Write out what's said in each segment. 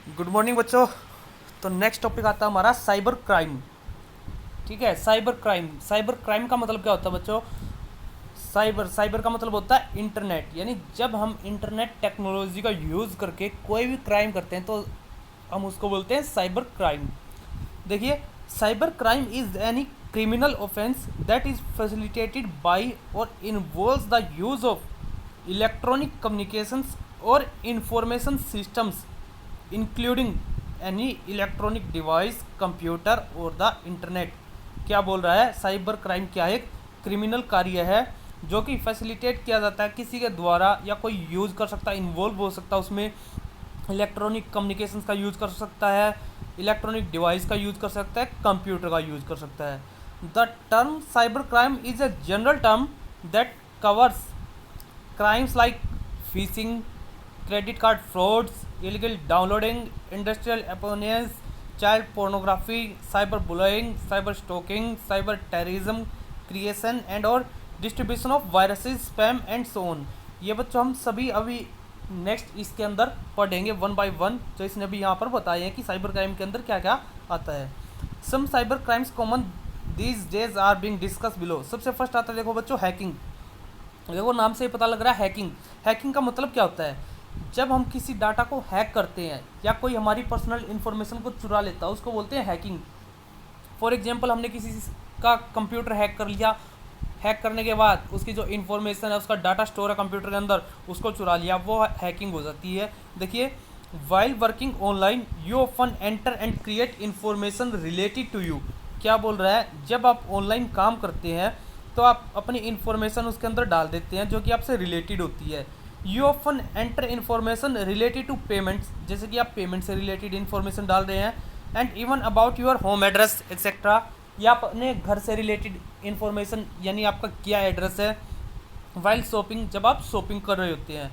Good morning बच्चों। तो next topic आता है हमारा साइबर क्राइम। ठीक है, साइबर क्राइम का मतलब क्या होता है बच्चों? साइबर का मतलब होता है इंटरनेट, यानी जब हम इंटरनेट टेक्नोलॉजी का यूज़ करके कोई भी क्राइम करते हैं तो हम उसको बोलते हैं साइबर क्राइम। देखिए, cyber crime is any criminal offence that is facilitated by और involves the use of electronic communications और information systems including any electronic device, computer और द इंटरनेट। क्या बोल रहा है? साइबर क्राइम क्या है? एक क्रिमिनल कार्य है जो कि फैसिलिटेट किया जाता है किसी के द्वारा, या कोई यूज़ कर सकता है, इन्वॉल्व हो सकता है उसमें, इलेक्ट्रॉनिक कम्युनिकेशंस का यूज़ कर सकता है, इलेक्ट्रॉनिक डिवाइस का यूज़ कर सकता है, कंप्यूटर का यूज़ कर सकता है। The term cyber crime is a general term that covers crimes like phishing, credit card frauds, illegal downloading, industrial espionage, child pornography, cyberbullying, cyber stalking, cyber terrorism, creation and और distribution of viruses, spam and so on। ये बच्चों हम सभी अभी next इसके अंदर पढ़ेंगे one by one, जो इसने अभी यहाँ पर बताया है कि साइबर क्राइम के अंदर क्या क्या आता है। Some cyber crimes common these days are being discuss below. सबसे फर्स्ट आता है देखो बच्चों हैकिंग। देखो नाम से ही पता लग रहा है हैकिंग। हैकिंग का मतलब क्या होता है? जब हम किसी डाटा को हैक करते हैं या कोई हमारी पर्सनल इन्फॉर्मेशन को चुरा लेता है उसको बोलते हैं हैकिंग। फॉर एग्जांपल, हमने किसी का कंप्यूटर हैक कर लिया, हैक करने के बाद उसकी जो इन्फॉर्मेशन है, उसका डाटा स्टोर है कंप्यूटर के अंदर, उसको चुरा लिया, वो हैकिंग हो जाती है। देखिए, while working online you often enter and create information related to you. क्या बोल रहा है? जब आप ऑनलाइन काम करते हैं तो आप अपनी इन्फॉर्मेशन उसके अंदर डाल देते हैं जो कि आपसे रिलेटेड होती है। You often enter information related to payments, जैसे कि आप पेमेंट से रिलेटेड इन्फॉर्मेशन डाल रहे हैं, and even about your home address etcetera, या आप अपने घर से रिलेटेड इन्फॉर्मेशन, यानी आपका क्या एड्रेस है, वाइल शॉपिंग, जब आप शॉपिंग कर रहे होते हैं।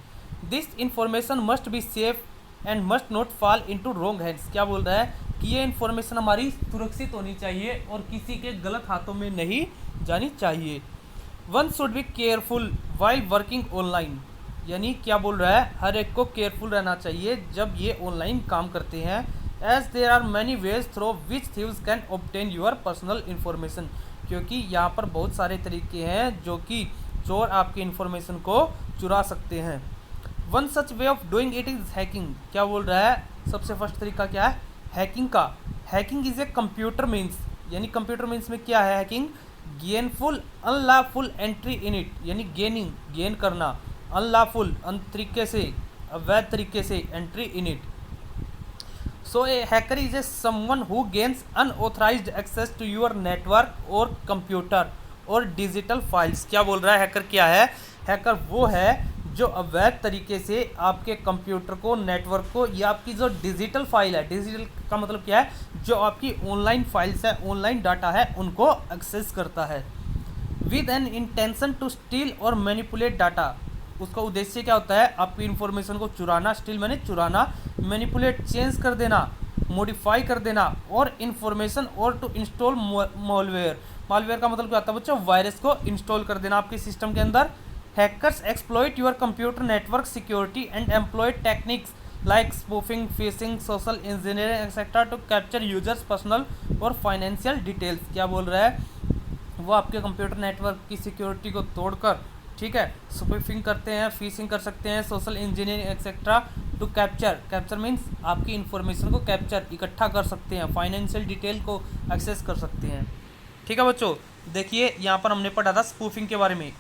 This information must be safe and must not fall into wrong hands. क्या बोल रहा है कि ये इन्फॉर्मेशन हमारी सुरक्षित होनी चाहिए और किसी के गलत हाथों में नहीं जानी चाहिए। One should be careful while working online, यानी क्या बोल रहा है? हर एक को केयरफुल रहना चाहिए जब ये ऑनलाइन काम करते हैं। As there are many ways through which thieves can obtain your personal information, क्योंकि यहाँ पर बहुत सारे तरीके हैं जो कि चोर आपकी इन्फॉर्मेशन को चुरा सकते हैं। One such way of doing it is hacking. क्या बोल रहा है? सबसे फर्स्ट तरीका क्या है हैकिंग का? Hacking is a computer means, यानी कंप्यूटर मीन्स में क्या है hacking? Gainful unlawful entry in it, यानी गेन करना, अनलॉफुल तरीके से, अवैध तरीके से entry in it. So a hacker is a someone who gains unauthorised access to your network और कंप्यूटर और डिजिटल फाइल्स। क्या बोल रहा है हैकर क्या है? हैकर वो है जो अवैध तरीके से आपके कंप्यूटर को, नेटवर्क को, या आपकी जो डिजिटल फाइल है, डिजिटल का मतलब क्या है? जो आपकी ऑनलाइन फाइल्स है, ऑनलाइन डाटा है, उनको एक्सेस करता है। With an intention to steal और मैनिपुलेट डाटा। उसका उद्देश्य क्या होता है? आपकी इन्फॉर्मेशन को चुराना, स्टील मैंने चुराना, मैनिपुलेट चेंज कर देना, मॉडिफाई कर देना, और इन्फॉर्मेशन और टू इंस्टॉल मॉलवेयर। मॉलवेयर का मतलब क्या होता है बच्चों? वायरस को इंस्टॉल कर देना आपके सिस्टम के अंदर। Hackers exploit your computer network security and employ techniques like spoofing, phishing, social engineering, etc. to capture users' personal और financial details। क्या बोल रहा है? वो आपके कंप्यूटर नेटवर्क की सिक्योरिटी को तोड़कर, ठीक है, स्पूफिंग करते हैं, फिशिंग कर सकते हैं, social engineering etcetera to capture means आपकी इन्फॉर्मेशन को कैप्चर, इकट्ठा कर सकते हैं, फाइनेंशियल डिटेल को एक्सेस कर सकते हैं। ठीक है बच्चों, देखिए यहाँ पर हमने पढ़ा था स्पूफिंग के बारे में।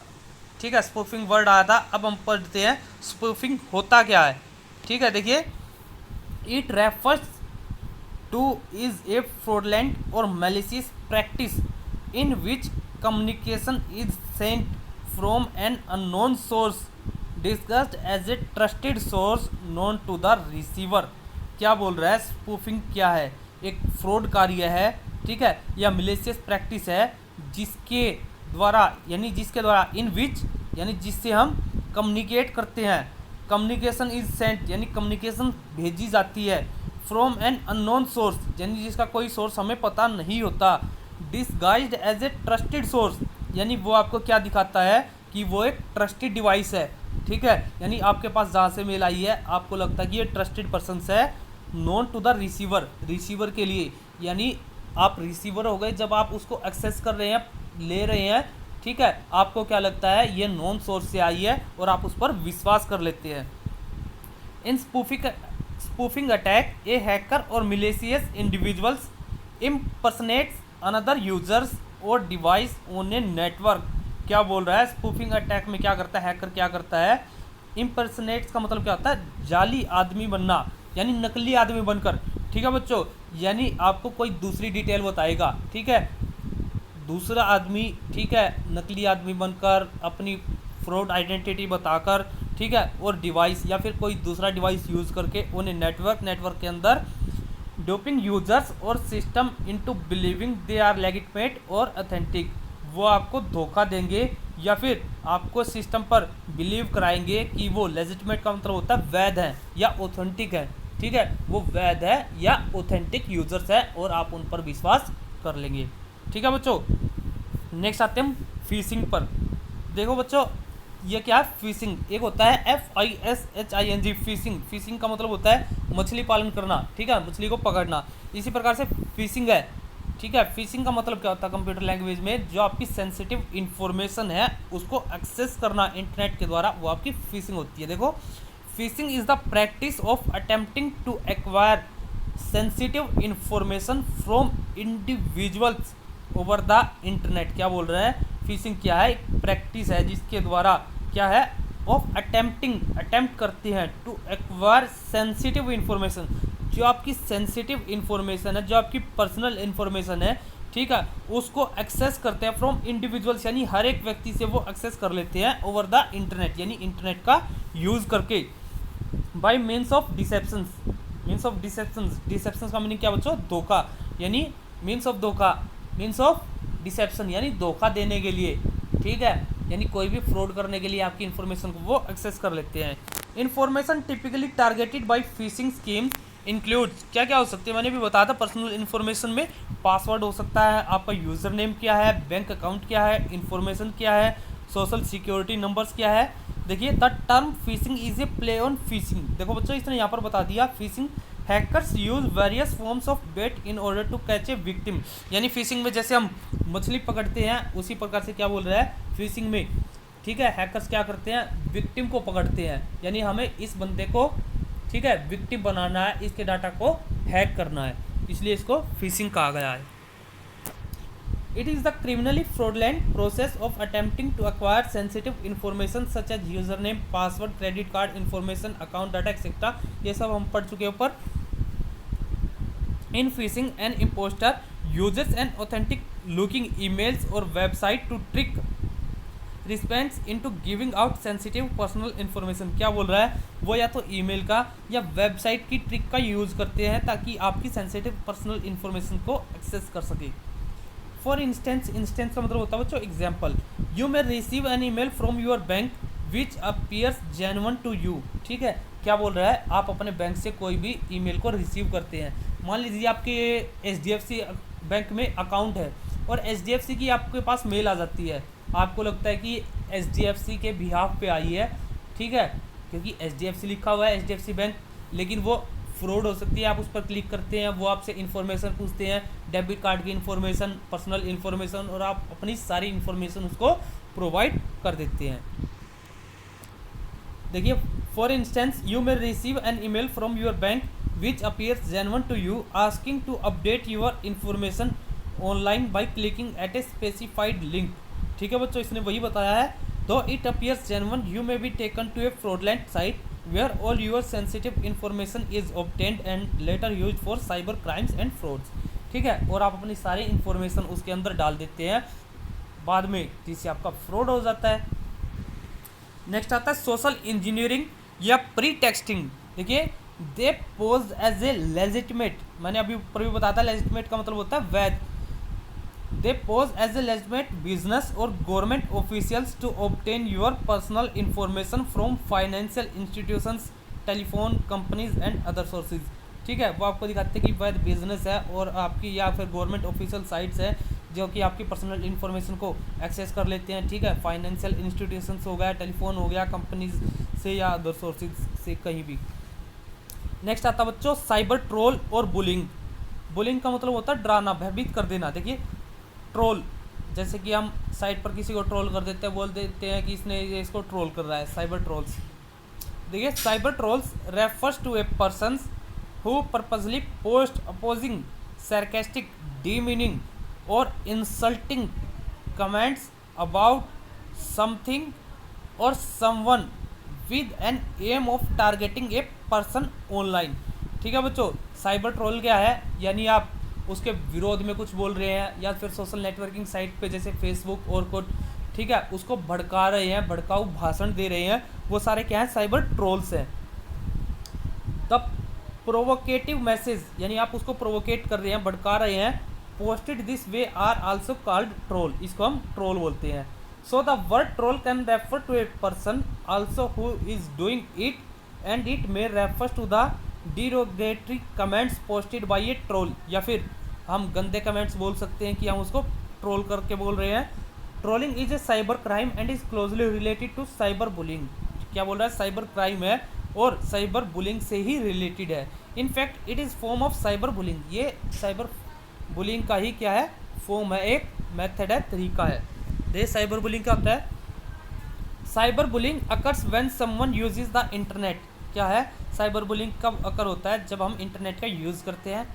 ठीक है, स्पूफिंग वर्ड आया था, अब हम पढ़ते हैं स्पूफिंग होता क्या है। ठीक है, देखिए, it refers to is a fraudulent और malicious practice in which communication is sent from an unknown source discussed as a trusted source known to the receiver. क्या बोल रहा है? स्पूफिंग क्या है? एक फ्रॉड कार्य है, ठीक है, या मैलिशियस प्रैक्टिस है जिसके द्वारा, यानी जिसके द्वारा, इन विच यानी जिससे हम कम्युनिकेट करते हैं, कम्युनिकेशन इज सेंट यानी कम्युनिकेशन भेजी जाती है, फ्रॉम एन अननोन सोर्स यानी जिसका कोई सोर्स हमें पता नहीं होता, disguised as a trusted source यानी वो आपको क्या दिखाता है कि वो एक ट्रस्टेड डिवाइस है। ठीक है, यानी आपके पास जहाँ से मेल आई है आपको लगता है कि ये ट्रस्टेड पर्सन है, known to the receiver, receiver के लिए, यानी आप रिसीवर हो गए जब आप उसको एक्सेस कर रहे हैं, ले रहे हैं, ठीक है, आपको क्या लगता है ये नॉन सोर्स से आई है और आप उस पर विश्वास कर लेते हैं। इन स्पूफिंग अटैक ए हैकर और मिलेशियस इंडिविजुअल्स इम्पर्सनेट्स अनदर यूजर्स और डिवाइस ऑन ए नेटवर्क। क्या बोल रहा है, स्पूफिंग अटैक में क्या करता है हैकर, क्या करता है, इम्पर्सनेट्स का मतलब क्या होता है, जाली आदमी बनना, यानी नकली आदमी बनकर, ठीक है बच्चों, यानी आपको कोई दूसरी डिटेल बताएगा, ठीक है, दूसरा आदमी, ठीक है, नकली आदमी बनकर अपनी फ्रॉड आइडेंटिटी बताकर, ठीक है, और डिवाइस या फिर कोई दूसरा डिवाइस यूज़ करके उन्हें नेटवर्क के अंदर डोपिंग यूजर्स और system into believing they are legitimate और ऑथेंटिक। वो आपको धोखा देंगे या फिर आपको सिस्टम पर बिलीव कराएंगे कि वो लेजिटिमेट का मतलब होता है वैध है या ऑथेंटिक है, ठीक है, वो वैध है या ऑथेंटिक यूजर्स है और आप उन पर विश्वास कर लेंगे, ठीक है बच्चों। नेक्स्ट आते हैं हम फिशिंग पर। देखो बच्चों ये क्या है, फिशिंग, एक होता है FISHING फिशिंग, फिशिंग का मतलब होता है मछली पालन करना, ठीक है, मछली को पकड़ना, इसी प्रकार से फिशिंग है, ठीक है। फिशिंग का मतलब क्या होता है कंप्यूटर लैंग्वेज में, जो आपकी सेंसिटिव इंफॉर्मेशन है उसको एक्सेस करना इंटरनेट के द्वारा, वो आपकी फिशिंग होती है। देखो phishing is the practice of attempting to acquire sensitive information from individuals over the internet. क्या बोल रहे हैं, फिशिंग क्या है, एक प्रैक्टिस है जिसके द्वारा क्या है, ऑफ अटेम्प्ट करते हैं टू एक्वायर सेंसिटिव इंफॉर्मेशन, जो आपकी सेंसिटिव इंफॉर्मेशन है, जो आपकी पर्सनल इंफॉर्मेशन है, ठीक है, उसको एक्सेस करते हैं फ्रॉम इंडिविजुअल्स, यानी हर एक व्यक्ति से वो एक्सेस कर लेते हैं ओवर द इंटरनेट, यानी इंटरनेट का यूज़ करके, by means of deceptions. Means of deceptions, deceptions का मीनिंग क्या बच्चों, धोखा, यानी मीन्स ऑफ धोखा, मीन्स ऑफ डिसेप्शन यानी धोखा देने के लिए, ठीक है, यानी कोई भी फ्रॉड करने के लिए आपकी इन्फॉर्मेशन को वो एक्सेस कर लेते हैं। Information typically targeted by phishing schemes includes, क्या क्या हो सकते हैं, मैंने भी बताया था, पर्सनल इन्फॉर्मेशन में पासवर्ड हो सकता है, आपका यूज़र नेम क्या है, बैंक अकाउंट क्या है, इन्फॉर्मेशन क्या है, सोशल सिक्योरिटी नंबर्स क्या है। देखिए the term phishing is a play on fishing. देखो बच्चों इसने यहाँ पर बता दिया phishing, hackers use various forms of bait in order to catch a victim, यानी फिशिंग में जैसे हम मछली पकड़ते हैं उसी प्रकार से क्या बोल रहा है फिशिंग में, ठीक है, हैकर्स क्या करते हैं, विक्टिम को पकड़ते हैं, यानी हमें इस बंदे को, ठीक है, विक्टिम बनाना है, इसके डाटा को हैक करना है, इसलिए इसको फिशिंग कहा गया है। It is the criminally fraudulent process of attempting to acquire sensitive information such as username, password, credit card information, account data, etc. ये सब हम पढ़ चुके हैं ऊपर। In phishing, an imposter uses an authentic looking emails or website to trick recipients into giving out sensitive personal information. क्या बोल रहा है, वो या तो ईमेल का या वेबसाइट की ट्रिक का यूज़ करते हैं ताकि आपकी सेंसिटिव पर्सनल इन्फॉर्मेशन को एक्सेस कर सके। फॉर इंस्टेंस, इंस्टेंस का मतलब होता है बच्चों example, you may receive an email from your bank which appears genuine to you, ठीक है, क्या बोल रहा है, आप अपने बैंक से कोई भी ईमेल को रिसीव करते हैं, मान लीजिए आपके HDFC बैंक में अकाउंट है और HDFC की आपके पास मेल आ जाती है, आपको लगता है कि HDFC के बिहाफ पे आई है, ठीक है, क्योंकि HDFC लिखा हुआ है HDFC बैंक, लेकिन वो फ्रॉड हो सकती है, आप उस पर क्लिक करते हैं, वो आपसे इन्फॉर्मेशन पूछते हैं, डेबिट कार्ड की इन्फॉर्मेशन, पर्सनल इन्फॉर्मेशन, और आप अपनी सारी इन्फॉर्मेशन उसको प्रोवाइड कर देते हैं। देखिए for instance, you may receive an email from your bank which appears genuine to you asking to update your information online by clicking at a specified link. ठीक है बच्चों, इसने वही बताया है, though it appears genuine you may be taken to a fraudulent site where all your sensitive information is obtained and later used for cyber crimes and frauds। ठीक है, और आप अपनी सारी इन्फॉर्मेशन उसके अंदर डाल देते हैं बाद में, जिससे आपका फ्रॉड हो जाता है। नेक्स्ट आता है सोशल इंजीनियरिंग या प्री टेक्सटिंग। देखिए दे पोज एज ए लेजिटिमेट, मैंने अभी ऊपर भी बताया था, लेजिटिमेट का मतलब होता है वैध। They pose as a legitimate business or government officials to obtain your personal information from financial institutions, telephone companies and other sources। ठीक है, वो आपको दिखाते हैं कि वैध बिजनेस है और आपकी या फिर गवर्नमेंट ऑफिशियल साइट्स है जो कि आपकी पर्सनल इन्फॉर्मेशन को एक्सेस कर लेते हैं। ठीक है, फाइनेंशियल इंस्टीट्यूशंस हो गया, टेलीफोन हो गया, कंपनीज से या अदर सोर्सेज से कहीं भी। नेक्स्ट आता है बच्चों साइबर ट्रोल और बुलिंग। बुलिंग का मतलब होता है डराना, भयभीत कर देना। देखिए ट्रोल, जैसे कि हम साइट पर किसी को ट्रोल कर देते हैं, बोल देते हैं कि इसने इसको ट्रोल कर रहा है, साइबर ट्रोल्स। देखिए cyber trolls refers to a person who purposely post opposing, sarcastic, demeaning or insulting comments about something or someone with an aim of targeting a person online। ठीक है बच्चों, साइबर ट्रोल क्या है, यानी आप उसके विरोध में कुछ बोल रहे हैं या फिर सोशल नेटवर्किंग साइट पे जैसे फेसबुक और कुछ, ठीक है, उसको भड़का रहे हैं, भड़काऊ भाषण दे रहे हैं, वो सारे क्या हैं, साइबर ट्रोल्स हैं। द प्रोवोकेटिव मैसेज, यानी आप उसको प्रोवोकेट कर रहे हैं, भड़का रहे हैं, posted this way are also called troll, इसको हम ट्रोल बोलते हैं। So the word troll can refer to a person also who is doing it and it may refer to the derogatory comments posted by a troll, या फिर हम गंदे comments बोल सकते हैं कि हम उसको ट्रोल करके बोल रहे हैं। Trolling is a cyber crime and is closely related to cyber bullying. क्या बोल रहा है, साइबर क्राइम है और साइबर बुलिंग से ही रिलेटेड है। In fact it is form of cyber bullying, ये साइबर बुलिंग का ही क्या है, फॉर्म है, एक मेथड है, तरीका है। देखिए साइबर बुलिंग क्या होता है। Cyber bullying occurs when someone uses the internet. क्या है, साइबर बुलिंग कब अकर होता है, जब हम इंटरनेट का यूज़ करते हैं,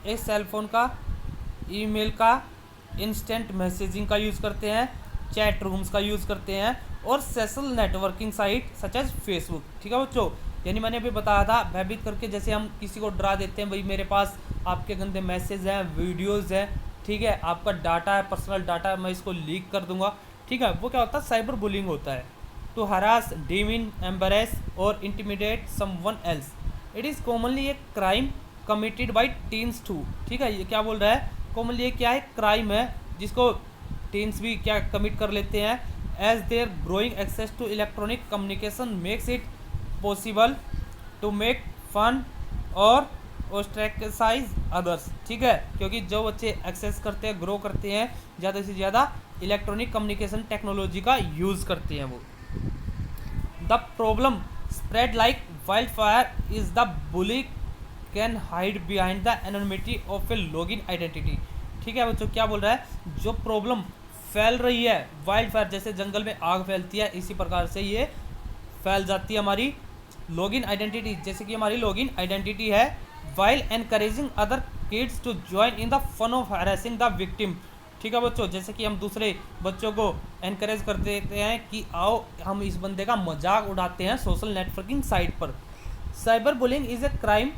एक सेलफोन का, ईमेल का, इंस्टेंट मैसेजिंग का यूज़ करते हैं, चैट रूम्स का यूज़ करते हैं और social networking site such as Facebook. ठीक है बच्चों, यानी मैंने अभी बताया था भयभीत करके, जैसे हम किसी को डरा देते हैं, भाई मेरे पास आपके गंदे मैसेज हैं, वीडियोज़ हैं, ठीक है, आपका डाटा है, पर्सनल डाटा, मैं इसको लीक कर दूंगा। ठीक है, वो क्या होता है, साइबर बुलिंग होता है। टू हरास, डीमीन, एम्बरेस और intimidate someone else. It is commonly a crime committed by teens too. ठीक है, ये क्या बोल रहा है, कॉमनली ये क्या है, क्राइम है जिसको टीन्स भी क्या कमिट कर लेते हैं। As their growing access to electronic communication makes it possible to make fun और ओस्ट्रेसाइज अदर्स। ठीक है, क्योंकि जो बच्चे एक्सेस करते हैं, ग्रो करते हैं, ज़्यादा से ज़्यादा इलेक्ट्रॉनिक कम्युनिकेशन टेक्नोलॉजी का यूज़ करते हैं वो। The problem spread like wild fire is the bully can hide behind the anonymity of A login identity. ठीक है बच्चों, क्या बोल रहा है, जो प्रॉब्लम फैल रही है, वाइल्ड फायर जैसे जंगल में आग फैलती है, इसी प्रकार से ये फैल जाती है हमारी लॉगिन आइडेंटिटी, जैसे कि हमारी लॉगिन आइडेंटिटी है। While encouraging other kids to join in the fun of harassing the victim. ठीक है बच्चों, जैसे कि हम दूसरे बच्चों को एनकरेज कर देते हैं कि आओ हम इस बंदे का मजाक उड़ाते हैं सोशल नेटवर्किंग साइट पर। Cyber bullying is a crime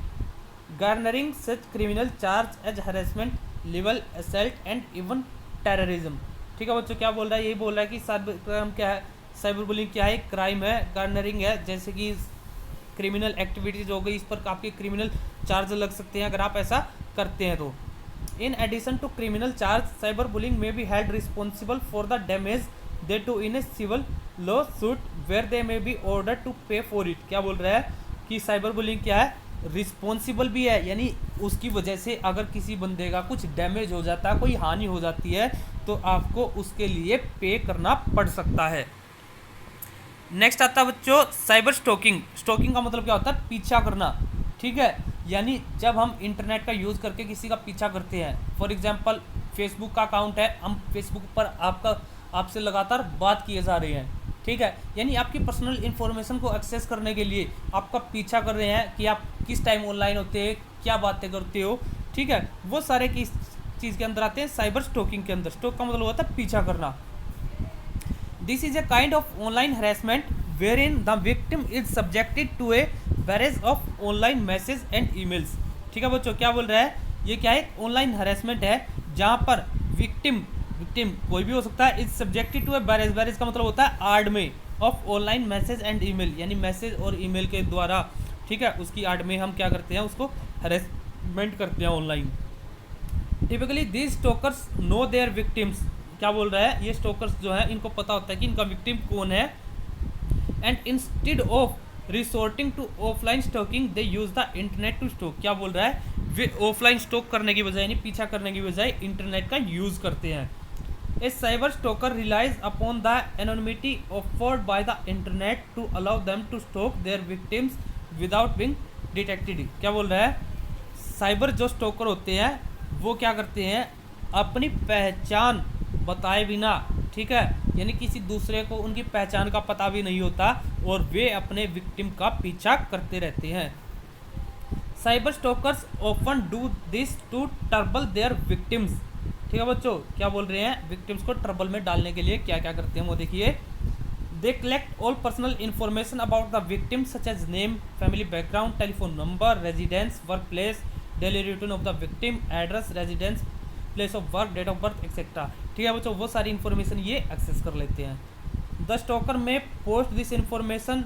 garnering such criminal charge as harassment, libel, assault and even terrorism. ठीक है बच्चों, क्या बोल रहा है, यही बोल रहा है कि साइबर क्राइम क्या है, साइबर बुलिंग क्या है, क्राइम है, गार्नरिंग है, जैसे कि क्रिमिनल एक्टिविटीज हो गई, इस पर आपके क्रिमिनल चार्ज लग सकते हैं अगर आप ऐसा करते हैं तो। In addition to criminal charge, cyber bullying may be held responsible for the damage they do in a civil law suit where they may be order to pay for it. क्या बोल रहा है कि साइबर बुलिंग क्या है, responsible भी है, यानी उसकी वजह से अगर किसी बंदे का कुछ डैमेज हो जाता है, कोई हानि हो जाती है, तो आपको उसके लिए पे करना पड़ सकता है। नेक्स्ट आता है बच्चों साइबर स्टॉकिंग। स्टॉकिंग का मतलब क्या होता है, पीछा करना। ठीक है, यानी जब हम इंटरनेट का यूज़ करके किसी का पीछा करते हैं, फॉर एग्जांपल फेसबुक का अकाउंट है, हम फेसबुक पर आपसे लगातार बात किए जा रहे हैं, ठीक है, यानी आपकी पर्सनल इन्फॉर्मेशन को एक्सेस करने के लिए आपका पीछा कर रहे हैं कि आप किस टाइम ऑनलाइन होते हैं, क्या बातें करते हो। ठीक है, वो सारे किस चीज़ के अंदर आते हैं, साइबर स्टॉकिंग के अंदर। स्टॉक का मतलब होता है पीछा करना। This is a kind of online harassment where in the victim is subjected to a barrage of online message and emails. ठीक है बच्चों, क्या बोल रहा है, ये क्या है, ऑनलाइन हरेसमेंट है जहाँ पर विक्टिम कोई भी हो सकता है, is subjected to a barrage. Barrage का मतलब होता है आड़ में, of online message and email, यानी मैसेज और ईमेल के द्वारा। ठीक है, उसकी आड़ में हम क्या करते हैं, उसको हरेसमेंट करते हैं online. Typically these stalkers know their victims. क्या बोल रहा है, ये स्टोकर्स जो है इनको पता होता है कि इनका विक्टिम कौन है। And instead of resorting to offline stalking they use the internet to stalk. क्या बोल रहा है, वे ऑफलाइन स्टॉक करने की बजाय, यानी पीछा करने की बजाय इंटरनेट का यूज़ करते हैं। A cyber stalker relies upon the anonymity offered by the internet to allow them to stalk their victims without being detected. क्या बोल रहा है, साइबर जो स्टोकर होते हैं वो क्या करते हैं, अपनी पहचान बताए बिना, ठीक है, यानी किसी दूसरे को उनकी पहचान का पता भी नहीं होता और वे अपने विक्टिम का पीछा करते रहते हैं। Cyber stalkers often do this to trouble their victims. ठीक है बच्चों, क्या बोल रहे हैं, विक्टिम्स को ट्रबल में डालने के लिए क्या क्या करते हैं वो देखिए। They collect all personal information about the victim such as name, family background, telephone number, residence, work place, daily routine of the victim, address, residence, place of work, date of birth etcetera. ठीक है बच्चों, वो सारी information ये access कर लेते हैं। The stalker may post this information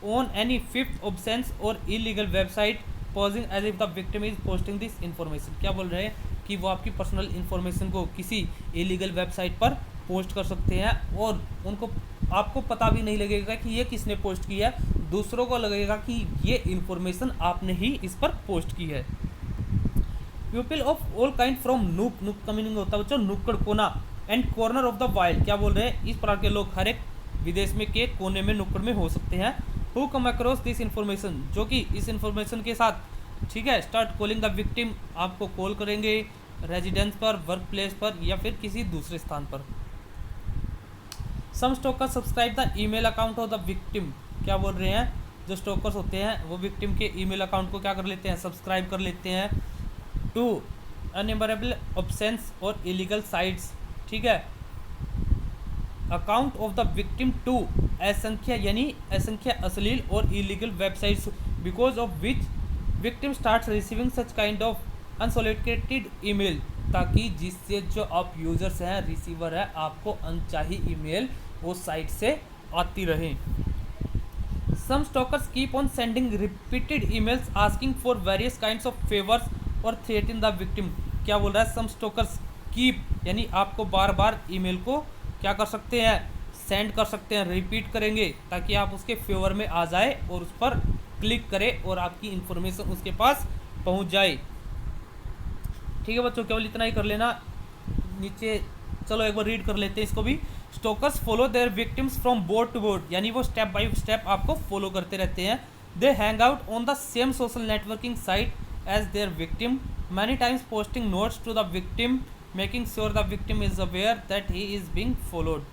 on any filthy obscene और illegal website posing as if the victim is posting this information. क्या बोल रहे हैं कि वो आपकी पर्सनल इन्फॉर्मेशन को किसी इलीगल वेबसाइट पर पोस्ट कर सकते हैं और उनको आपको पता भी नहीं लगेगा कि ये किसने पोस्ट की है, दूसरों को लगेगा कि ये इन्फॉर्मेशन आपने ही इस पर पोस्ट की है। People of all kind from nook, nook का मीनिंग होता है बच्चों नुक्कड़ कोना, and corner of the wild. क्या बोल रहे हैं, इस प्रकार के लोग हर एक विदेश में के कोने में नुक्कड़ में हो सकते हैं। Who come across this information, जो कि इस इन्फॉर्मेशन के साथ, ठीक है, स्टार्ट कॉलिंग द विक्टिम, आपको कॉल करेंगे रेजिडेंस पर, वर्क प्लेस पर या फिर किसी दूसरे स्थान पर। Some stalker subscribe the email account of the victim. क्या बोल रहे हैं, जो स्टोकर्स होते हैं वो विक्टिम के ईमेल अकाउंट को क्या कर लेते हैं, सब्सक्राइब कर लेते हैं टू अनएम्बरेबल ऑप्शंस और इलीगल साइट्स। ठीक है, account of the victim to असंख्य, यानी असंख्य अश्लील और illegal websites, because of which victim start receiving such kind of unsolicited email, ताकि जिससे जो आप यूजर्स हैं, रिसीवर है, आपको अनचाही ईमेल वो साइट से आती रहे। Some stalkers keep on sending repeated emails asking for various kinds of favours और थ्रेटन द विक्टिम। क्या बोल रहा है, सम स्टोकर्स कीप, यानी आपको बार बार ईमेल को क्या कर सकते हैं, सेंड कर सकते हैं, रिपीट करेंगे ताकि आप उसके फेवर में आ जाए और उस पर क्लिक करें और आपकी इंफॉर्मेशन उसके पास पहुंच जाए। ठीक है बच्चों, केवल इतना ही कर लेना। नीचे चलो एक बार रीड कर लेते हैं इसको भी। Stalkers follow their victims from board to board, यानी वो स्टेप बाय स्टेप आपको फॉलो करते रहते हैं। They hang out on the same social networking site as their victim, many times posting notes to the victim, making sure the victim is aware that he is being followed.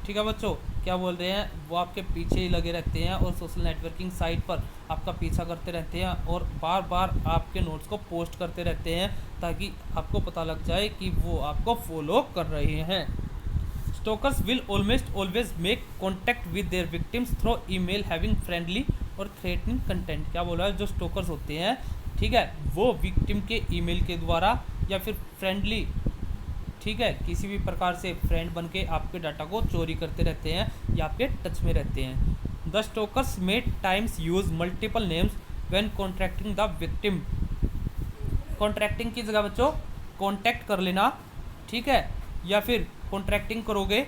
ठीक है बच्चों, क्या बोल रहे हैं, वो आपके पीछे ही लगे रहते हैं और सोशल नेटवर्किंग साइट पर आपका पीछा करते रहते हैं और बार बार आपके नोट्स को पोस्ट करते रहते हैं ताकि आपको पता लग जाए कि वो आपको फॉलो कर रहे हैं। Stalkers will almost always make contact with their victims through email having friendly और थ्रेटनिंग कंटेंट। क्या बोल रहा है, जो स्टोकर्स होते हैं, ठीक है, वो विक्टिम के ईमेल के द्वारा या फिर फ्रेंडली, ठीक है, किसी भी प्रकार से फ्रेंड बन के आपके डाटा को चोरी करते रहते हैं या आपके टच में रहते हैं। The stalkers made times use multiple names when contracting the victim. Contracting की जगह बच्चों कॉन्टैक्ट कर लेना, ठीक है, या फिर कॉन्ट्रैक्टिंग करोगे।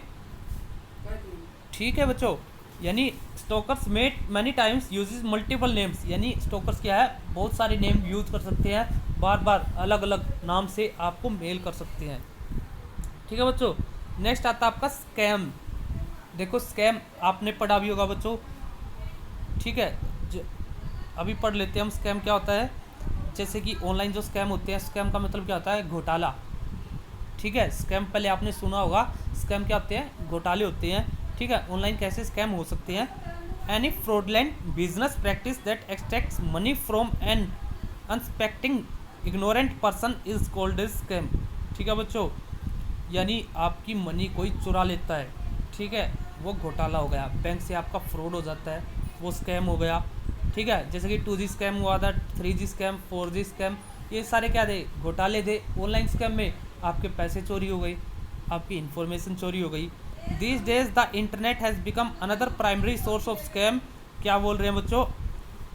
ठीक है बच्चों, यानी stalkers made many times uses multiple names, यानी स्टोकर्स क्या है, बहुत सारे नेम यूज कर सकते हैं, बार बार अलग अलग नाम से आपको मेल कर सकते हैं। ठीक है बच्चों, नेक्स्ट आता है आपका स्कैम। देखो स्कैम आपने पढ़ा भी होगा बच्चों, ठीक है, अभी पढ़ लेते हैं हम स्कैम क्या होता है। जैसे कि ऑनलाइन जो स्कैम होते हैं, स्कैम का मतलब क्या होता है, घोटाला। ठीक है, स्कैम पहले आपने सुना होगा, स्कैम क्या होते हैं, घोटाले होते हैं। ठीक है, ऑनलाइन कैसे स्कैम हो सकते हैं, any fraudulent business practice that extracts money from an unsuspecting ignorant person is called a scam. ठीक है बच्चों, यानी आपकी मनी कोई चुरा लेता है, ठीक है, वो घोटाला हो गया। बैंक से आपका फ्रॉड हो जाता है, वो स्कैम हो गया। ठीक है, जैसे कि 2G स्कैम हुआ था, 3G स्कैम, 4G स्कैम, ये सारे क्या थे, घोटाले थे। ऑनलाइन स्कैम में आपके पैसे चोरी हो गई, आपकी इन्फॉर्मेशन चोरी हो गई। This days the internet has become another primary source of scam. क्या बोल रहे हैं बच्चों,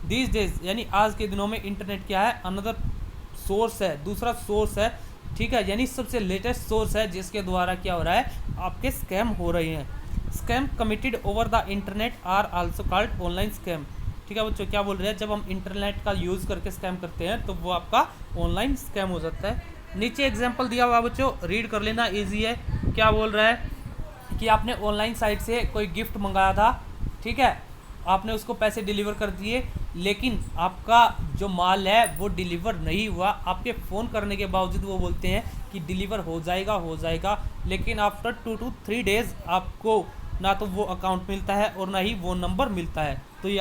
दिस डेज यानी आज के दिनों में इंटरनेट क्या है, अनदर सोर्स है, दूसरा सोर्स है। ठीक है, यानी सबसे लेटेस्ट सोर्स है जिसके द्वारा क्या हो रहा है, आपके स्कैम हो रहे हैं। Scam committed over the internet are also called online scam. ठीक है बच्चों, क्या बोल रहे हैं, जब हम इंटरनेट का यूज़ करके स्कैम करते हैं तो वो आपका ऑनलाइन स्कैम हो जाता है। नीचे एग्जाम्पल दिया हुआ बच्चों, रीड कर लेना, ईजी है। क्या बोल रहा है कि आपने ऑनलाइन साइट से कोई गिफ्ट मंगाया था, ठीक है, आपने उसको पैसे डिलीवर कर दिए, लेकिन आपका जो माल है वो डिलीवर नहीं हुआ। आपके फ़ोन करने के बावजूद वो बोलते हैं कि डिलीवर हो जाएगा, लेकिन आफ्टर 2 to 3 डेज़ आपको ना तो वो अकाउंट मिलता है और ना ही वो नंबर मिलता है। तो ये